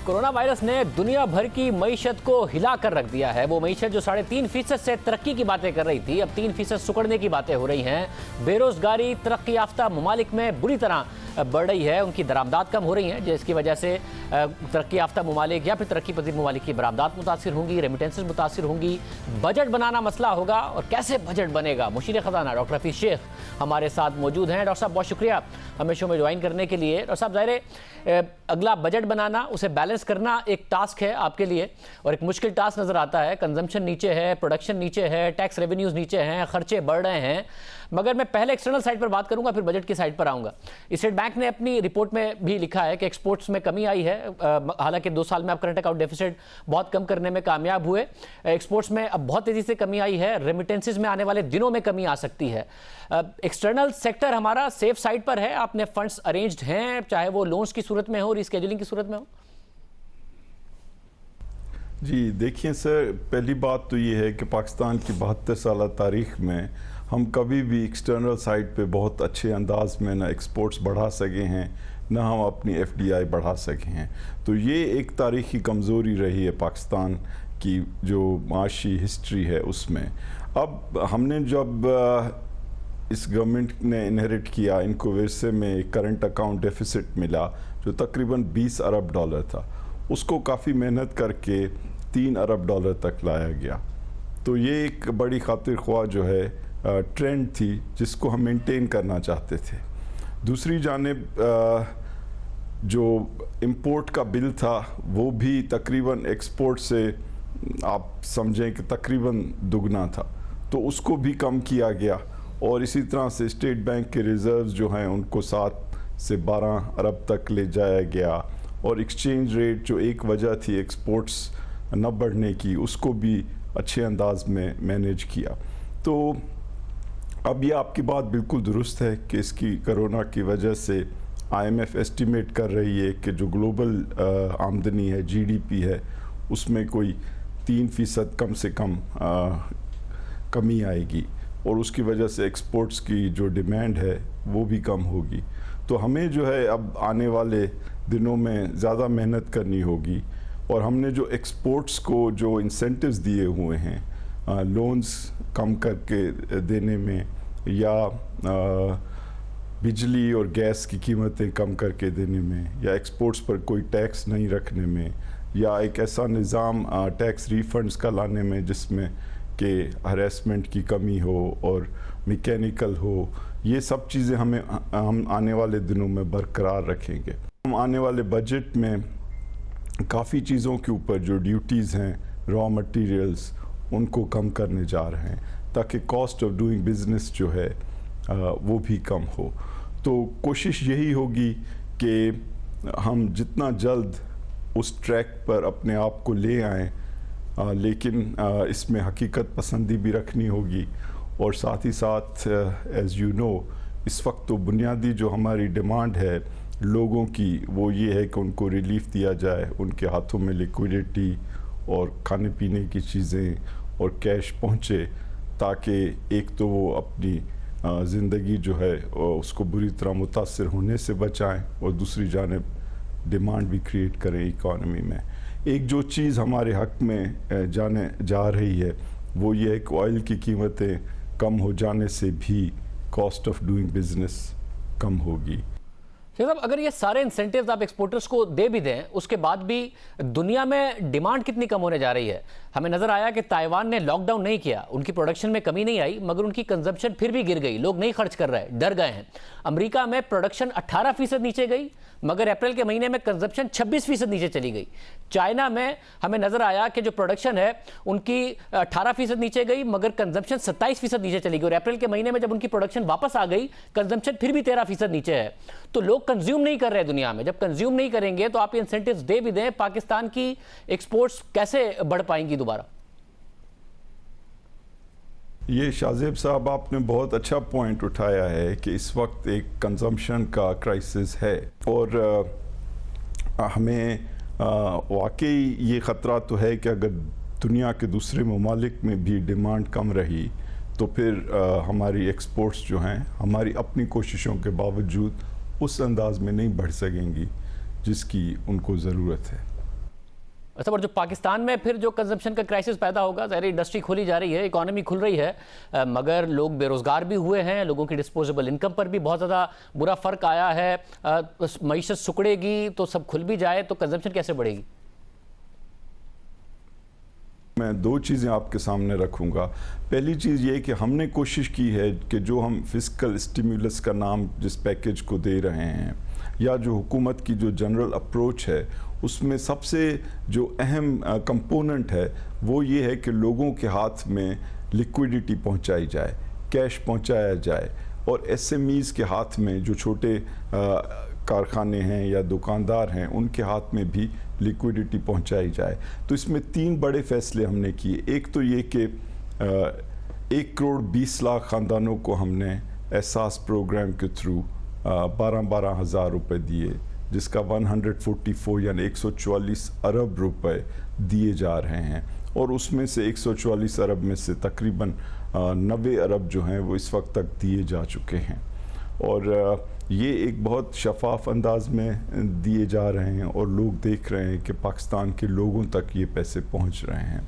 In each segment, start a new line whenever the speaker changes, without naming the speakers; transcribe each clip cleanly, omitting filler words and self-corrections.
Corona virus ने दुनिया भर की मईशत को हिला कर रख दिया है। वो मईशत जो 3.5% से तरक्की की बातें कर रही थी, अब 3% सुकड़ने की बातें हो रही हैं। बेरोजगारी तरक्की याफ्ता ममालिक में बुरी तरह बढ़ रही है, उनकी दरामदात कम हो रही हैं, जिसकी वजह से तरक्की याफ्ता ममालिक या फिर तरक्की पजीर ममालिक की बरामदात मुतासिर होंगी, रेमिटेंसेस मुतासिर होंगी। बजट बनाना मसला होगा, और कैसे बजट बनेगा, मुशीर खजाना डॉक्टर हफीज शेख हमारे साथ मौजूद हैं। डॉक्टर साहब बहुत शुक्रिया हमें शो में ज्वाइन करने के लिए। डॉक्टर साहब, ज़ाहिर अगला बजट बनाना, उसे बैलेंस करना एक टास्क है आपके लिए, और एक मुश्किल टास्क नज़र आता है। कंजम्पशन नीचे है, प्रोडक्शन नीचे है, टैक्स रेवेन्यूज़ नीचे हैं, खर्चे बढ़ रहे हैं। मगर मैं पहले एक्सटर्नल साइड पर बात करूंगा, फिर बजट की साइड पर आऊंगा। स्टेट बैंक ने अपनी रिपोर्ट में भी लिखा है कि एक्सपोर्ट्स में कमी आई है। हालांकि 2 साल में आप करंट अकाउंट डेफिसिट बहुत कम करने में कामयाब हुए। एक्सपोर्ट्स में अब बहुत तेज़ी से कमी आई है। रेमिटेंसेस में आने वाले दिनों में कमी आ सकती है। एक्सटर्नल सेक्टर हमारा सेफ साइड पर है। आपने फंड्स अरेंज्ड हैं, चाहे वो लोन्स की सूरत में हो, रिस्केड्यूलिंग की सूरत में हो?
जी देखिए सर, पहली बात तो ये है कि पाकिस्तान की 72 साल तारीख में हम कभी भी एक्सटर्नल साइड पे बहुत अच्छे अंदाज में ना एक्सपोर्ट्स बढ़ा सके हैं, ना हम अपनी FDI बढ़ा सके हैं। तो ये एक तारीखी कमज़ोरी रही है पाकिस्तान की, जो माशी हिस्ट्री है उसमें। अब हमने जब इस गवर्नमेंट ने इनहेरिट किया, इनको विरसे में करंट अकाउंट डेफिसिट मिला जो तकरीबन $20 अरब था, उसको काफ़ी मेहनत करके $3 अरब तक लाया गया। तो ये एक बड़ी खातिर ख्वाह जो है ट्रेंड थी, जिसको हम मेंटेन करना चाहते थे। दूसरी जानिब जो इंपोर्ट का बिल था, वो भी तकरीबन एक्सपोर्ट से आप समझें कि तकरीबन दुगना था, तो उसको भी कम किया गया। और इसी तरह से स्टेट बैंक के रिज़र्व्स जो हैं उनको 7 से 12 अरब तक ले जाया गया। और एक्सचेंज रेट जो एक वजह थी एक्सपोर्ट्स न बढ़ने की, उसको भी अच्छे अंदाज में मैनेज किया। तो अब ये आपकी बात बिल्कुल दुरुस्त है कि इसकी कोरोना की वजह से IMF एस्टिमेट कर रही है कि जो ग्लोबल आमदनी है, GDP है, उसमें कोई 3% कम से कम कमी आएगी, और उसकी वजह से एक्सपोर्ट्स की जो डिमांड है वो भी कम होगी। तो हमें जो है अब आने वाले दिनों में ज़्यादा मेहनत करनी होगी। और हमने जो एक्सपोर्ट्स को जो इंसेंटिव्स दिए हुए हैं, लोन्स कम करके देने में, या बिजली और गैस की कीमतें कम करके देने में, या एक्सपोर्ट्स पर कोई टैक्स नहीं रखने में, या एक ऐसा निज़ाम टैक्स रिफंड्स का लाने में जिसमें कि हरेसमेंट की कमी हो और मैकेनिकल हो, ये सब चीज़ें हम आने वाले दिनों में बरकरार रखेंगे। हम आने वाले बजट में काफ़ी चीज़ों के ऊपर जो ड्यूटीज़ हैं, रॉ मटेरियल्स, उनको कम करने जा रहे हैं, ताकि कॉस्ट ऑफ डूइंग बिज़नेस जो है वो भी कम हो। तो कोशिश यही होगी कि हम जितना जल्द उस ट्रैक पर अपने आप को ले आएँ, लेकिन इसमें हकीकत पसंदी भी रखनी होगी। और साथ ही साथ एज़ यू नो, इस वक्त तो बुनियादी जो हमारी डिमांड है लोगों की, वो ये है कि उनको रिलीफ दिया जाए, उनके हाथों में लिक्विडिटी और खाने पीने की चीज़ें और कैश पहुँचे, ताकि एक तो वो अपनी ज़िंदगी जो है उसको बुरी तरह मुतासर होने से बचाएं, और दूसरी जानिब डिमांड भी क्रिएट करें इकॉनमी में। एक जो चीज़ हमारे हक़ में जाने जा रही है, वो ये है कि ऑयल की कीमतें कम हो जाने से भी कॉस्ट ऑफ डूइंग बिज़नेस कम होगी।
साहब, अगर ये सारे इंसेंटिव्स आप एक्सपोर्टर्स को दे भी दें, उसके बाद भी दुनिया में डिमांड कितनी कम होने जा रही है? हमें नज़र आया कि ताइवान ने लॉकडाउन नहीं किया, उनकी प्रोडक्शन में कमी नहीं आई, मगर उनकी कंजम्पशन फिर भी गिर गई। लोग नहीं खर्च कर रहे, डर गए हैं। अमेरिका में प्रोडक्शन 18% नीचे गई, मगर अप्रैल के महीने में कंजम्पशन 26% नीचे चली गई। चाइना में हमें नज़र आया कि जो प्रोडक्शन है उनकी 18% नीचे गई, मगर कंजम्पशन 27% नीचे चली गई। और अप्रैल के महीने में जब उनकी प्रोडक्शन वापस आ गई, कंजम्पशन फिर भी 13% नीचे है। तो लोग कंज्यूम नहीं कर रहे दुनिया में। जब कंज्यूम नहीं करेंगे तो आप इंसेंटिव्स दे भी दें, पाकिस्तान की एक्सपोर्ट्स कैसे बढ़ पाएंगी दोबारा?
ये शाहजेब साहब, आपने बहुत अच्छा पॉइंट उठाया है कि इस वक्त एक कंजम्पशन का क्राइसिस है, और हमें वाकई ये ख़तरा तो है कि अगर दुनिया के दूसरे ममालिक में भी डिमांड कम रही, तो फिर हमारी एक्सपोर्ट्स जो हैं हमारी अपनी कोशिशों के बावजूद उस अंदाज में नहीं बढ़ सकेंगी जिसकी उनको ज़रूरत है।
अच्छा, और जो पाकिस्तान में फिर जो कंजम्पशन का क्राइसिस पैदा होगा, ज़ाहिर इंडस्ट्री खोली जा रही है, इकोनॉमी खुल रही है, मगर लोग बेरोज़गार भी हुए हैं, लोगों की डिस्पोजेबल इनकम पर भी बहुत ज़्यादा बुरा फ़र्क आया है, मईशत सिकुड़ेगी तो सब खुल भी जाए तो कंजम्पशन कैसे बढ़ेगी?
मैं दो चीज़ें आपके सामने रखूंगा। पहली चीज़ ये कि हमने कोशिश की है कि जो हम फिस्कल स्टिमुलस का नाम जिस पैकेज को दे रहे हैं, या जो हुकूमत की जो जनरल अप्रोच है, उसमें सबसे जो अहम कंपोनेंट है वो ये है कि लोगों के हाथ में लिक्विडिटी पहुंचाई जाए, कैश पहुंचाया जाए, और एसएमईज़ के हाथ में जो छोटे कारखाने हैं या दुकानदार हैं उनके हाथ में भी लिक्विडिटी पहुंचाई जाए। तो इसमें 3 बड़े फैसले हमने किए। एक तो ये कि 1 करोड़ 20 लाख ख़ानदानों को हमने एहसास प्रोग्राम के थ्रू 12-12 हज़ार रुपये दिए, जिसका 144 यानी 144 अरब रुपए दिए जा रहे हैं, और उसमें से 144 अरब में से तकरीबन 90 अरब जो हैं वो इस वक्त तक दिए जा चुके हैं, और ये एक बहुत शफाफ अंदाज में दिए जा रहे हैं और लोग देख रहे हैं कि पाकिस्तान के लोगों तक ये पैसे पहुंच रहे हैं।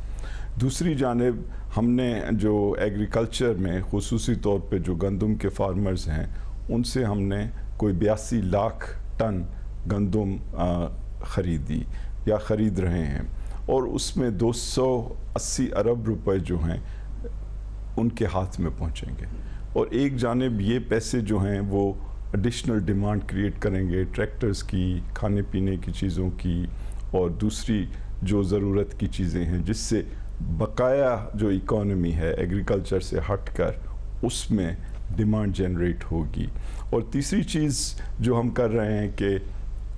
दूसरी जानिब हमने जो एग्रीकल्चर में खुसूसी तौर पे जो गंदम के फार्मर्स हैं उनसे हमने कोई 82 लाख टन गंदम ख़रीदी या ख़रीद रहे हैं, और उसमें 280 अरब रुपए जो हैं उनके हाथ में पहुंचेंगे। और एक जानिब ये पैसे जो हैं वो एडिशनल डिमांड क्रिएट करेंगे ट्रैक्टर्स की, खाने पीने की चीज़ों की, और दूसरी जो ज़रूरत की चीज़ें हैं, जिससे बकाया जो इकॉनमी है एग्रीकल्चर से हटकर उसमें डिमांड जनरेट होगी। और तीसरी चीज़ जो हम कर रहे हैं कि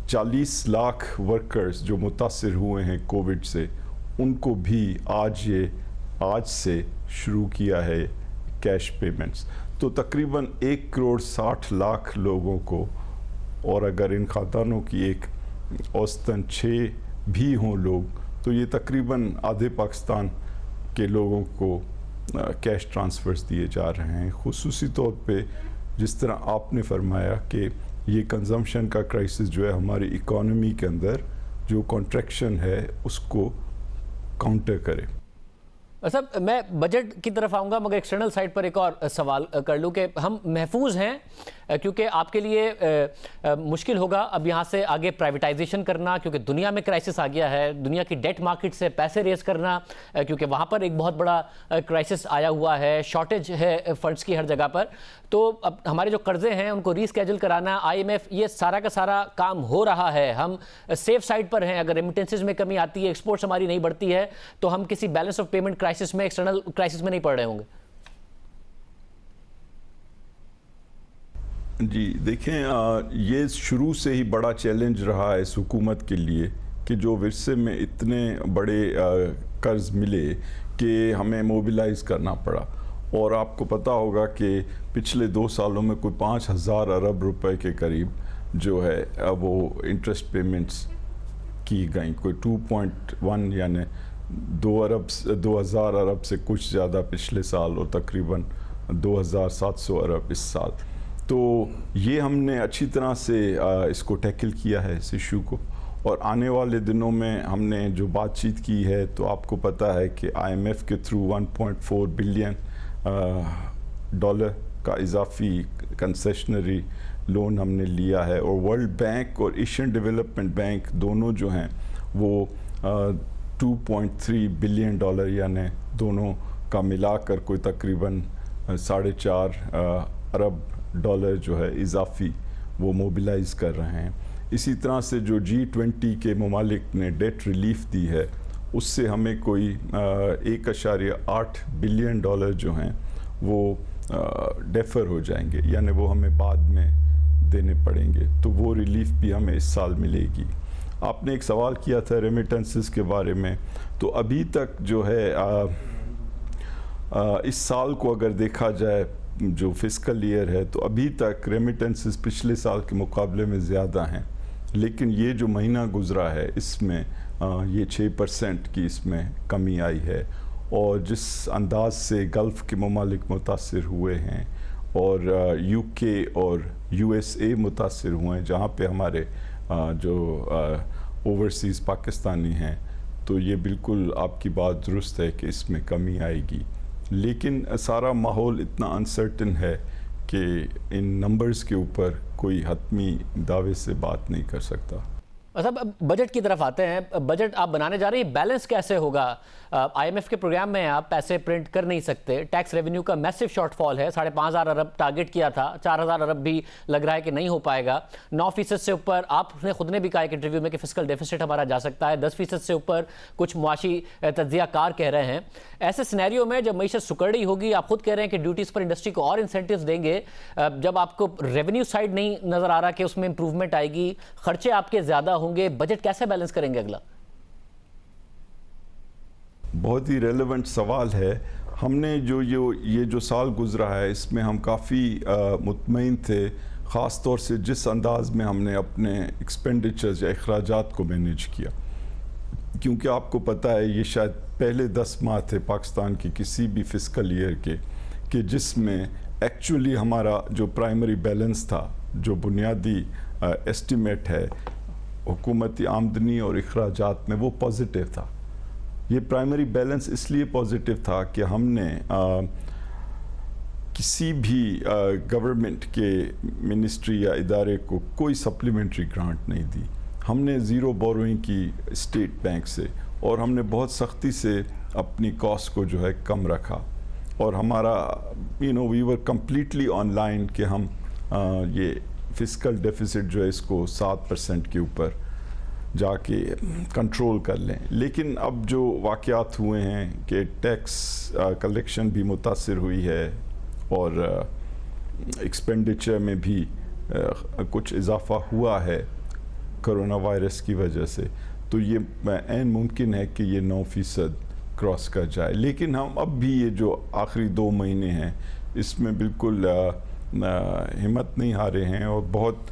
40 लाख वर्कर्स जो मुतासिर हुए हैं कोविड से, उनको भी आज से शुरू किया है कैश पेमेंट्स। तो तकरीबन 1 करोड़ 60 लाख लोगों को, और अगर इन खातानों की एक औसतन 6 भी हों लोग, तो ये तकरीबन आधे पाकिस्तान के लोगों को कैश ट्रांसफ़र्स दिए जा रहे हैं। खुसूसी तौर पे जिस तरह आपने फरमाया कि ये कंजम्पशन का क्राइसिस जो है हमारी इकॉनमी के अंदर जो कॉन्ट्रैक्शन है उसको काउंटर करे।
अच्छा, मैं बजट की तरफ आऊँगा, मगर एक्सटर्नल साइड पर एक और सवाल कर लूँ कि हम महफूज हैं, क्योंकि आपके लिए मुश्किल होगा अब यहाँ से आगे प्राइवेटाइजेशन करना, क्योंकि दुनिया में क्राइसिस आ गया है, दुनिया की डेट मार्केट से पैसे रेज करना, क्योंकि वहाँ पर एक बहुत बड़ा क्राइसिस आया हुआ है, शॉर्टेज है फंड्स की हर जगह पर। तो अब हमारे जो कर्जे हैं उनको रीस्केड्यूल कराना, IMF, ये सारा का सारा काम हो रहा है। हम सेफ साइड पर हैं, अगर रेमिटेंसेज में कमी आती है, एक्सपोर्ट्स हमारी नहीं बढ़ती है, तो हम किसी बैलेंस ऑफ पेमेंट क्राइसिस में, एक्सटर्नल क्राइसिस में नहीं पड़ रहे होंगे।
जी देखें, ये शुरू से ही बड़ा चैलेंज रहा है इस हुकूमत के लिए कि जो विरसे में इतने बड़े कर्ज मिले कि हमें मोबिलाइज करना पड़ा। और आपको पता होगा कि पिछले 2 सालों में कोई 5000 अरब रुपए के करीब जो है वो इंटरेस्ट पेमेंट्स की गई, कोई 2.1 यानी 2000 अरब से कुछ ज़्यादा पिछले साल, और तकरीबन 2700 अरब इस साल। तो ये हमने अच्छी तरह से इसको टैकल किया है इस इशू को, और आने वाले दिनों में हमने जो बातचीत की है, तो आपको पता है कि IMF के थ्रू 1.4 बिलियन डॉलर का इजाफी कंसेशनरी लोन हमने लिया है, और वर्ल्ड बैंक और एशियन डेवलपमेंट बैंक दोनों जो हैं वो 2.3 बिलियन डॉलर यानी दोनों का मिलाकर कोई तकरीबन 4.5 अरब डॉलर जो है इजाफी वो मोबिलाइज कर रहे हैं। इसी तरह से जो G20 के ममालिक ने डेट रिलीफ दी है, उससे हमें कोई 1.8 बिलियन डॉलर जो हैं वो डेफर हो जाएंगे, यानी वो हमें बाद में देने पड़ेंगे, तो वो रिलीफ भी हमें इस साल मिलेगी। आपने एक सवाल किया था रेमिटेंसेस के बारे में, तो अभी तक जो है इस साल को अगर देखा जाए जो फिस्कल ईयर है, तो अभी तक रेमिटेंसेस पिछले साल के मुकाबले में ज़्यादा हैं, लेकिन ये जो महीना गुजरा है इसमें ये 6% की इसमें कमी आई है। और जिस अंदाज से गल्फ़ के ममालिक मुतासिर हुए हैं और UK और USA मुतासिर हुए हैं, जहाँ पे हमारे जो ओवरसीज़ पाकिस्तानी हैं, تو یہ بالکل آپ کی بات درست ہے کہ اس میں کمی آئے گی، لیکن سارا ماحول اتنا انسرٹن ہے کہ ان نمبرز کے اوپر کوئی حتمی دعوے سے بات نہیں کر سکتا۔
صاحب بجٹ کی طرف آتے ہیں، بجٹ آپ بنانے جا رہے ہیں، بیلنس کیسے ہوگا؟ آئی ایم ایف کے پروگرام میں آپ پیسے پرنٹ کر نہیں سکتے، ٹیکس ریونیو کا میسو شارٹ فال ہے، 5,500 ارب ٹارگٹ کیا تھا، 4,000 ارب بھی لگ رہا ہے کہ نہیں ہو پائے گا، 9% سے اوپر آپ نے خود نے بھی کہا ایک انٹرویو میں کہ فسکل ڈیفیسٹ ہمارا جا سکتا ہے، 10% سے اوپر کچھ معاشی تجزیہ کار کہہ رہے ہیں۔ ایسے سینیریو میں جب معیشت سکڑ رہی ہوگی، آپ خود کہہ رہے ہیں کہ ڈیوٹیز پر انڈسٹری کو اور انسینٹیوز دیں گے، جب آپ کو ریونیو سائیڈ نہیں نظر آ رہا کہ اس میں امپروومنٹ آئے گی، خرچے آپ کے زیادہ ہوں گے، بجٹ کیسے بیلنس کریں گے اگلا؟
بہت ہی ریلیونٹ سوال ہے۔ ہم نے یہ جو سال گزرا ہے اس میں ہم کافی مطمئن تھے، خاص طور سے جس انداز میں ہم نے اپنے ایکسپینڈیچرز یا اخراجات کو مینیج کیا، کیونکہ آپ کو پتہ ہے یہ شاید پہلے 10 ماہ تھے پاکستان کی کسی بھی فسکل ایئر کے کہ جس میں ایکچولی ہمارا جو پرائمری بیلنس تھا، جو بنیادی ایسٹیمیٹ ہے حکومتی آمدنی اور اخراجات میں، وہ پازیٹیو تھا۔ یہ پرائمری بیلنس اس لیے پازیٹیو تھا کہ ہم نے کسی بھی گورنمنٹ کے منسٹری یا ادارے کو کوئی سپلیمنٹری گرانٹ نہیں دی، ہم نے زیرو بوروئنگ کی اسٹیٹ بینک سے، اور ہم نے بہت سختی سے اپنی کاسٹ کو جو ہے کم رکھا، اور ہمارا وی ور کمپلیٹلی آن لائن کہ ہم یہ فسکل ڈیفیسٹ جو ہے اس کو 7% کے اوپر جا کے کنٹرول کر لیں۔ لیکن اب جو واقعات ہوئے ہیں کہ ٹیکس کلیکشن بھی متاثر ہوئی ہے اور ایکسپینڈیچر میں بھی کچھ اضافہ ہوا ہے کرونا وائرس کی وجہ سے، تو یہ عین ممکن ہے کہ یہ 9% کراس کر جائے۔ لیکن ہم اب بھی یہ جو آخری 2 مہینے ہیں اس میں بالکل ہمت نہیں ہارے ہیں، اور بہت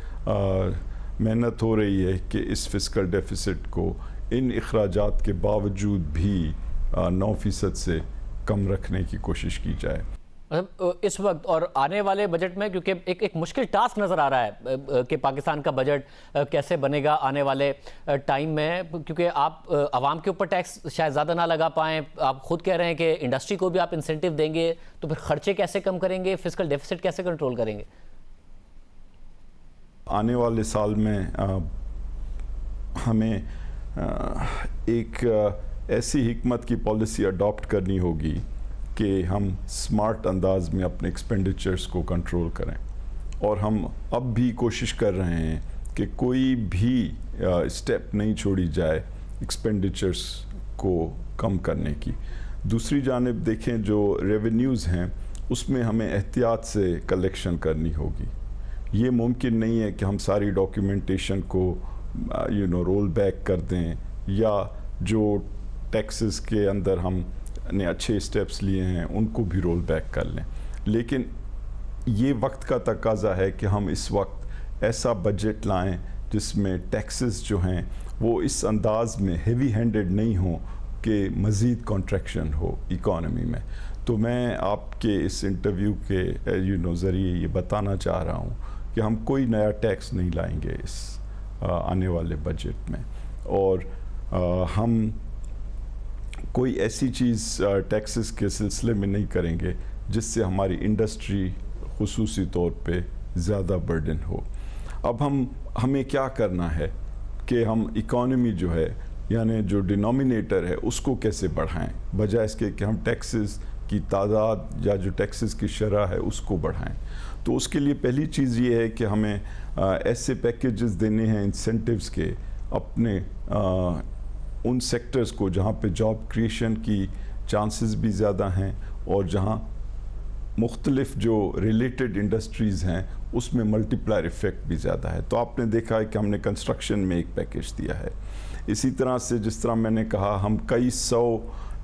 محنت ہو رہی ہے کہ اس فسکل ڈیفیسٹ کو ان اخراجات کے باوجود بھی 9% سے کم رکھنے کی کوشش کی جائے۔
اس وقت اور آنے والے بجٹ میں، کیونکہ ایک مشکل ٹاسک نظر آ رہا ہے کہ پاکستان کا بجٹ کیسے بنے گا آنے والے ٹائم میں، کیونکہ آپ عوام کے اوپر ٹیکس شاید زیادہ نہ لگا پائیں، آپ خود کہہ رہے ہیں کہ انڈسٹری کو بھی آپ انسینٹیو دیں گے، تو پھر خرچے کیسے کم کریں گے، فسکل ڈیفیسٹ کیسے کنٹرول کریں گے؟
آنے والے سال میں ہمیں ایک ایسی حکمت کی پالیسی اڈاپٹ کرنی ہوگی کہ ہم سمارٹ انداز میں اپنے ایکسپینڈیچرز کو کنٹرول کریں، اور ہم اب بھی کوشش کر رہے ہیں کہ کوئی بھی اسٹیپ نہیں چھوڑی جائے ایکسپینڈیچرز کو کم کرنے کی۔ دوسری جانب دیکھیں جو ریونیوز ہیں اس میں ہمیں احتیاط سے کلیکشن کرنی ہوگی۔ یہ ممکن نہیں ہے کہ ہم ساری ڈاکیومنٹیشن کو رول بیک کر دیں، یا جو ٹیکسز کے اندر ہم نے اچھے اسٹیپس لیے ہیں ان کو بھی رول بیک کر لیں۔ لیکن یہ وقت کا تقاضا ہے کہ ہم اس وقت ایسا بجٹ لائیں جس میں ٹیکسز جو ہیں وہ اس انداز میں ہیوی ہینڈڈ نہیں ہوں کہ مزید کنٹریکشن ہو اکانومی میں۔ تو میں آپ کے اس انٹرویو کے ذریعے یہ بتانا چاہ رہا ہوں کہ ہم کوئی نیا ٹیکس نہیں لائیں گے اس آنے والے بجٹ میں، اور ہم کوئی ایسی چیز ٹیکسز کے سلسلے میں نہیں کریں گے جس سے ہماری انڈسٹری خصوصی طور پہ زیادہ برڈن ہو۔ اب ہمیں کیا کرنا ہے کہ ہم اکانومی جو ہے، یعنی جو ڈینومینیٹر ہے اس کو کیسے بڑھائیں، بجائے اس کے کہ ہم ٹیکسز کی تعداد یا جو ٹیکسز کی شرح ہے اس کو بڑھائیں۔ تو اس کے لیے پہلی چیز یہ ہے کہ ہمیں ایسے پیکیجز دینے ہیں انسینٹیوز کے اپنے ان سیکٹرز کو جہاں پہ جاب کریشن کی چانسز بھی زیادہ ہیں، اور جہاں مختلف جو ریلیٹڈ انڈسٹریز ہیں اس میں ملٹی پلائر ایفیکٹ بھی زیادہ ہے۔ تو آپ نے دیکھا ہے کہ ہم نے کنسٹرکشن میں ایک پیکیج دیا ہے، اسی طرح سے جس طرح میں نے کہا ہم کئی 100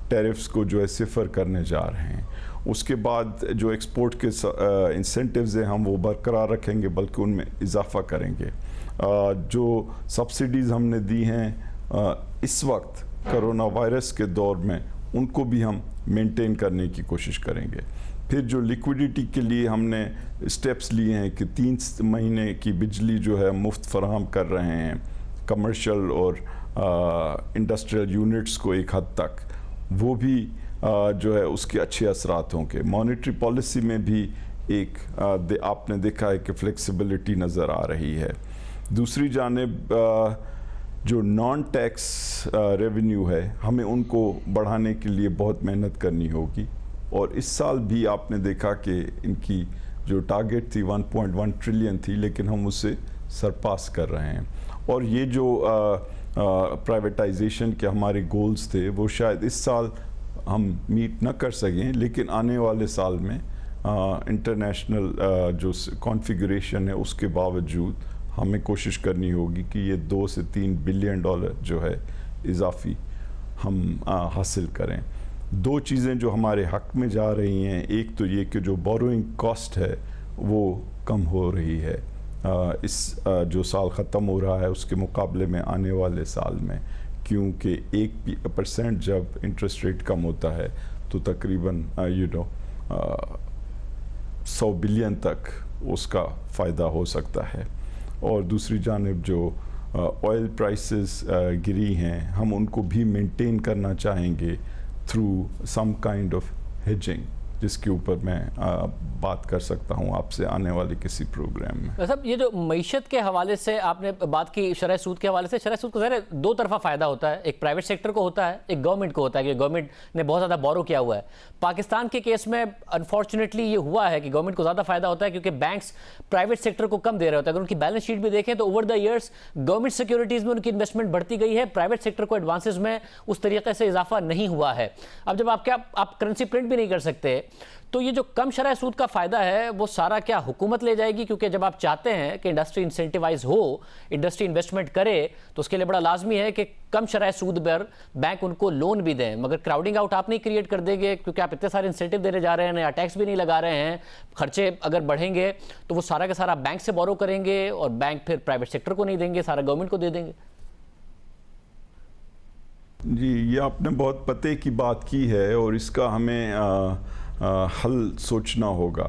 ٹیرفز کو جو ہے صفر کرنے جا رہے ہیں۔ اس کے بعد جو ایکسپورٹ کے انسینٹیوز ہیں ہم وہ برقرار رکھیں گے، بلکہ ان میں اضافہ کریں گے۔ جو سبسڈیز ہم نے دی ہیں اس وقت کرونا وائرس کے دور میں ان کو بھی ہم مینٹین کرنے کی کوشش کریں گے۔ پھر جو لیکویڈیٹی کے لیے ہم نے اسٹیپس لیے ہیں کہ 3 مہینے کی بجلی جو ہے مفت فراہم کر رہے ہیں کمرشل اور इंडस्ट्रियल यूनिट्स को एक हद तक, वो भी जो है उसके अच्छे असरात होंगे। मॉनेटरी पॉलिसी में भी एक आपने देखा है कि फ्लेक्सिबिलिटी नज़र आ रही है। दूसरी जानिब जो नॉन टैक्स रेवेन्यू है, हमें उनको बढ़ाने के लिए बहुत मेहनत करनी होगी, और इस साल भी आपने देखा कि इनकी जो टारगेट थी 1.1 ट्रिलियन थी, लेकिन हम उससे सरपास कर रहे हैं। और ये जो प्राइवेटाइजेशन के हमारे गोल्स थे वो शायद इस साल हम मीट न कर सकें, लेकिन आने वाले साल में इंटरनेशनल जो कॉन्फ़िगरेशन है उसके बावजूद हमें कोशिश करनी होगी कि ये 2 से 3 बिलियन डॉलर जो है इजाफी हम हासिल करें। 2 चीज़ें जो हमारे हक में जा रही हैं, एक तो ये कि जो बोरोइंग कॉस्ट है वो कम हो रही है इस जो साल ख़त्म हो रहा है उसके मुकाबले में आने वाले साल में, क्योंकि 1% जब इंटरेस्ट रेट कम होता है तो तकरीबन 100 बिलियन तक उसका फ़ायदा हो सकता है। और दूसरी जानिब जो ऑयल प्राइसेस गिरी हैं, हम उनको भी मेंटेन करना चाहेंगे through some kind of hedging, जिसके ऊपर मैं बात कर सकता हूं आपसे आने वाले किसी प्रोग्राम में।
साहब, ये जो मईशत के हवाले से आपने बात की, शरह सूद के हवाले से, शरह सूद का ज़ाहिर है 2 तरफा फ़ायदा होता है, एक प्राइवेट सेक्टर को होता है, एक गवर्नमेंट को होता है कि गवर्नमेंट ने बहुत ज़्यादा बोरो किया हुआ है। पाकिस्तान के केस में अनफॉर्चुनेटली ये हुआ है कि गवर्नमेंट को ज़्यादा फ़ायदा होता है क्योंकि बैंक्स प्राइवेट सेक्टर को कम दे रहे होते हैं। अगर उनकी बैलेंस शीट भी देखें तो over the years government securities में उनकी इन्वेस्टमेंट बढ़ती गई है, प्राइवेट सेक्टर को एडवांसेज में उस तरीके से इजाफा नहीं हुआ है। अब जब आप करेंसी प्रिंट भी नहीं कर सकते, तो ये जो कम शरह सूद का फ़ायदा है वो सारा क्या हुकूमत ले जाएगी? क्योंकि जब आप चाहते हैं कि इंडस्ट्री इंसेंटिवाइज हो, इंडस्ट्री इन्वेस्टमेंट करे, तो उसके लिए बड़ा लाजमी है कि कम शरह सूद पर बैंक उनको लोन भी दें। मगर क्राउडिंग आउट आप नहीं क्रिएट कर देंगे क्योंकि आप इतने सारे इंसेंटिव देने जा रहे हैं, नया टैक्स भी नहीं लगा रहे हैं, खर्चे अगर बढ़ेंगे तो वो सारा का सारा बैंक से बोरो करेंगे और बैंक फिर प्राइवेट सेक्टर को नहीं देंगे, सारा गवर्नमेंट को दे देंगे।
जी, ये आपने बहुत पते की बात की है और इसका हमें हल सोचना होगा।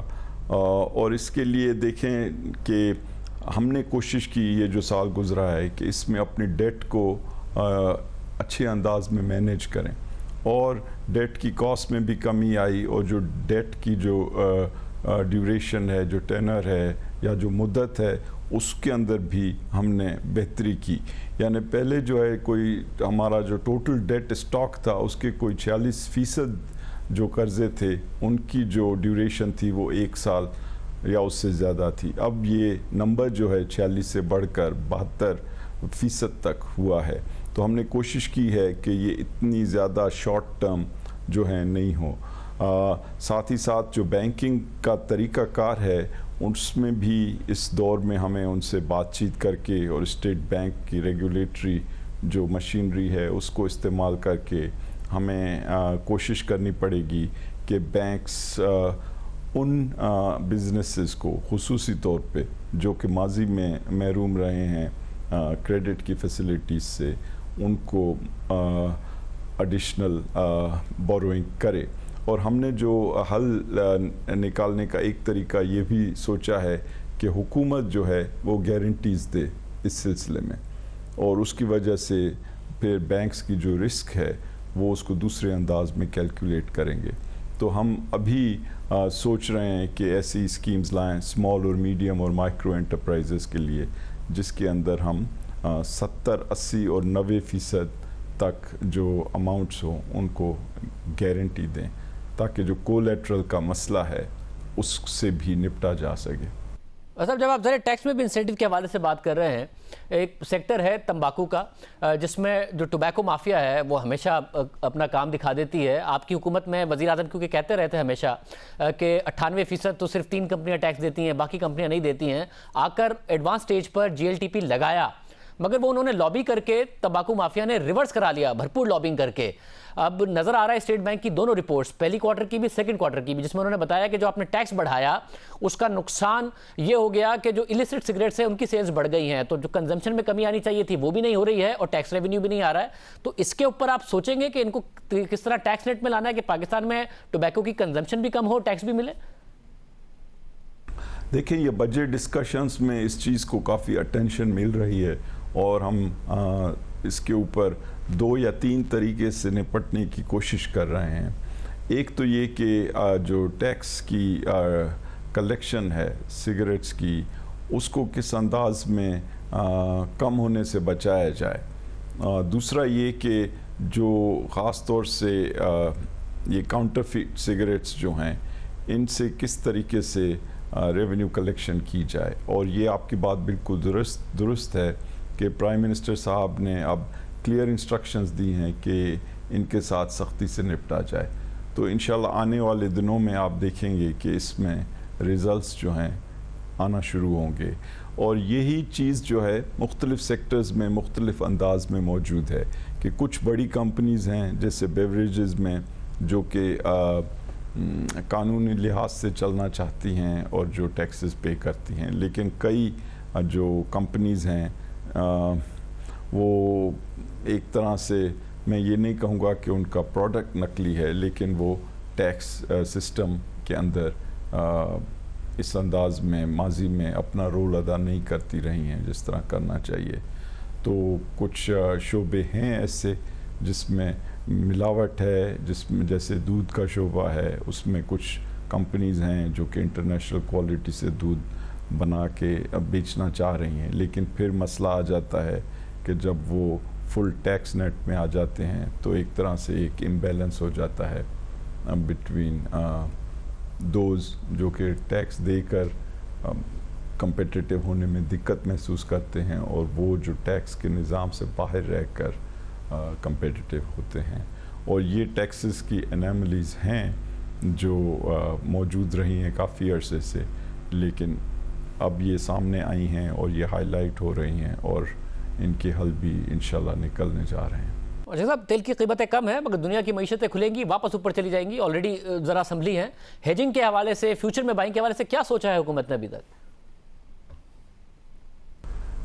और इसके लिए देखें कि हमने कोशिश की ये जो साल गुजरा है कि इसमें अपनी डेट को अच्छे अंदाज में मैनेज करें, और डेट की कॉस्ट में भी कमी आई, और जो डेट की जो ड्यूरेशन है, जो टेनर है या जो मुद्दत है, उसके अंदर भी हमने बेहतरी की। यानी पहले जो है कोई हमारा जो टोटल डेट स्टॉक था उसके कोई 46% जो कर्ज़े थे उनकी जो ड्यूरेशन थी वो 1 साल या उससे ज़्यादा थी। अब ये नंबर जो है 46 से बढ़कर 72% तक हुआ है। तो हमने कोशिश की है कि ये इतनी ज़्यादा शॉर्ट टर्म जो है नहीं हो। साथ ही साथ जो बैंकिंग का तरीक़ाकार है उसमें भी इस दौर में हमें उनसे बातचीत करके और स्टेट बैंक की रेगुलेटरी जो मशीनरी है उसको इस्तेमाल करके हमें कोशिश करनी पड़ेगी कि बैंक्स उन बिजनेसेस को खुसूसी तौर पे जो कि माजी में महरूम रहे हैं क्रेडिट की फैसिलिटीज़ से, उनको एडिशनल बोरोइंग करे। और हमने जो हल निकालने का एक तरीका ये भी सोचा है कि हुकूमत जो है वो गारंटीज़ दे इस सिलसिले में, और उसकी वजह से फिर बैंक्स की जो रिस्क है वो उसको दूसरे अंदाज में कैलकुलेट करेंगे। तो हम अभी सोच रहे हैं कि ऐसी स्कीम्स लाएं स्मॉल और मीडियम और माइक्रो एंटरप्राइजेस के लिए, जिसके अंदर हम 70, 80 और 90% तक जो अमाउंट्स हों उनको गारंटी दें, ताकि जो कोलेटरल का मसला है उससे भी निपटा जा सके।
साहब, जब आप ज़रा टैक्स में भी इंसेंटिव के हवाले से बात कर रहे हैं, एक सेक्टर है तंबाकू का जिसमें जो टोबैको माफिया है वो हमेशा अपना काम दिखा देती है। आपकी हुकूमत में वज़ीर आज़म क्योंकि कहते रहते हैं हमेशा कि 98% तो सिर्फ 3 कंपनियां टैक्स देती हैं, बाकी कंपनियां नहीं देती हैं। आकर एडवांस स्टेज पर GLTP लगाया, मगर वो उन्होंने लॉबी करके तंबाकू माफिया ने रिवर्स करा लिया, भरपूर लॉबिंग करके। अब नज़र आ रहा है स्टेट बैंक की दोनों रिपोर्ट्स, पहली क्वार्टर की भी, सेकंड क्वार्टर की भी, जिसमें उन्होंने बताया कि जो आपने टैक्स बढ़ाया उसका नुकसान ये हो गया कि जो इलिसिट सिगरेट्स हैं उनकी सेल्स बढ़ गई हैं, तो जो कंजम्पशन में कमी आनी चाहिए थी वो भी नहीं हो रही है और टैक्स रेवेन्यू भी नहीं आ रहा है। तो इसके ऊपर आप सोचेंगे कि इनको किस तरह टैक्स नेट में लाना है कि पाकिस्तान में टोबैको की कंजम्पशन भी कम हो, टैक्स भी मिले?
देखिए, ये बजट डिस्कशंस में इस चीज़ को काफ़ी अटेंशन मिल रही है, اور ہم اس کے اوپر 2 یا 3 طریقے سے نپٹنے کی کوشش کر رہے ہیں. ایک تو یہ کہ جو ٹیکس کی کلیکشن ہے سگریٹس کی, اس کو کس انداز میں کم ہونے سے بچایا جائے. دوسرا یہ کہ جو خاص طور سے یہ کاؤنٹرفیٹ سگریٹس جو ہیں, ان سے کس طریقے سے ریونیو کلیکشن کی جائے. اور یہ آپ کی بات بالکل درست ہے کہ پرائم منسٹر صاحب نے اب کلیئر انسٹرکشنز دی ہیں کہ ان کے ساتھ سختی سے نپٹا جائے. تو انشاءاللہ آنے والے دنوں میں آپ دیکھیں گے کہ اس میں ریزلٹس جو ہیں آنا شروع ہوں گے. اور یہی چیز جو ہے مختلف سیکٹرز میں مختلف انداز میں موجود ہے کہ کچھ بڑی کمپنیز ہیں جیسے بیوریجز میں جو کہ قانونی لحاظ سے چلنا چاہتی ہیں اور جو ٹیکسز پے کرتی ہیں, لیکن کئی جو کمپنیز ہیں وہ ایک طرح سے میں یہ نہیں کہوں گا کہ ان کا پروڈکٹ نقلی ہے, لیکن وہ ٹیکس سسٹم کے اندر اس انداز میں ماضی میں اپنا رول ادا نہیں کرتی رہی ہیں جس طرح کرنا چاہیے. تو کچھ شعبے ہیں ایسے جس میں ملاوٹ ہے, جس میں جیسے دودھ کا شعبہ ہے, اس میں کچھ کمپنیز ہیں جو کہ انٹرنیشنل کوالٹی سے دودھ بنا کے اب بیچنا چاہ رہی ہیں, لیکن پھر مسئلہ آ جاتا ہے کہ جب وہ فل ٹیکس نیٹ میں آ جاتے ہیں تو ایک طرح سے ایک امبیلنس ہو جاتا ہے بٹوین دوز جو کہ ٹیکس دے کر کمپیٹیٹیو ہونے میں دقت محسوس کرتے ہیں اور وہ جو ٹیکس کے نظام سے باہر رہ کر کمپیٹیٹیو ہوتے ہیں. اور یہ ٹیکسز کی انیملیز ہیں جو موجود رہی ہیں کافی عرصے سے, لیکن اب یہ سامنے آئی ہیں اور یہ ہائی لائٹ ہو رہی ہیں اور ان کے حل بھی انشاءاللہ نکلنے جا رہے ہیں.
اچھا صاحب, تیل کی قیمتیں کم ہیں مگر دنیا کی معیشتیں کھلیں گی, واپس اوپر چلی جائیں گی, آلریڈی ذرا سنبھلی ہیں. ہیجنگ کے حوالے سے, فیوچر میں بائنگ کے حوالے سے کیا سوچا ہے حکومت نے ابھی تک؟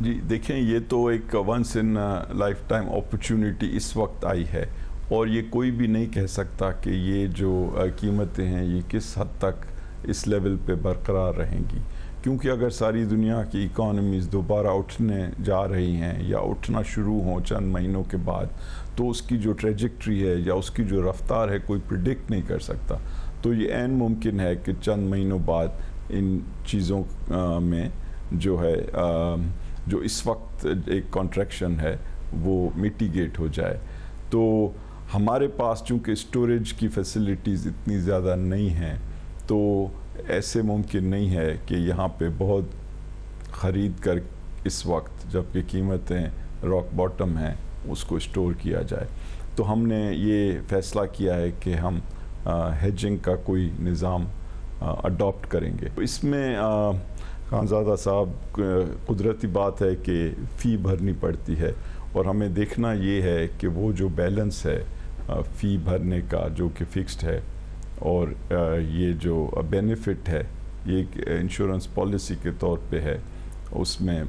جی دیکھیں, یہ تو ایک once in lifetime opportunity اس وقت آئی ہے اور یہ کوئی بھی نہیں کہہ سکتا کہ یہ جو قیمتیں ہیں یہ کس حد تک اس لیول پہ برقرار رہیں گی, کیونکہ اگر ساری دنیا کی اکانومیز دوبارہ اٹھنے جا رہی ہیں یا اٹھنا شروع ہوں چند مہینوں کے بعد, تو اس کی جو ٹریجیکٹری ہے یا اس کی جو رفتار ہے کوئی پریڈکٹ نہیں کر سکتا. تو یہ عین ممکن ہے کہ چند مہینوں بعد ان چیزوں میں جو ہے جو اس وقت ایک کانٹریکشن ہے وہ میٹیگیٹ ہو جائے. تو ہمارے پاس چونکہ اسٹوریج کی فیسلٹیز اتنی زیادہ نہیں ہیں تو ایسے ممکن نہیں ہے کہ یہاں پہ بہت خرید کر اس وقت جب کہ قیمتیں راک باٹم ہیں اس کو اسٹور کیا جائے. تو ہم نے یہ فیصلہ کیا ہے کہ ہم ہیجنگ کا کوئی نظام اڈاپٹ کریں گے. اس میں خانزادہ صاحب قدرتی بات ہے کہ فی بھرنی پڑتی ہے اور ہمیں دیکھنا یہ ہے کہ وہ جو بیلنس ہے فی بھرنے کا جو کہ فکسڈ ہے اور یہ جو بینیفٹ ہے یہ ایک انشورنس پالیسی کے طور پہ ہے, اس میں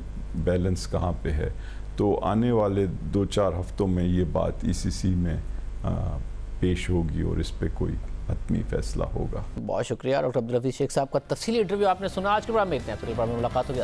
بیلنس کہاں پہ ہے. تو آنے والے 2-4 ہفتوں میں یہ بات ECC میں پیش ہوگی اور اس پہ کوئی حتمی فیصلہ ہوگا.
بہت شکریہ ڈاکٹر عبدالحفیظ شیخ صاحب کا تفصیلی انٹرویو آپ نے سنا. آج کے پروگرام میں اتنا ہے, پھر پروگرام میں ملاقات ہوگی.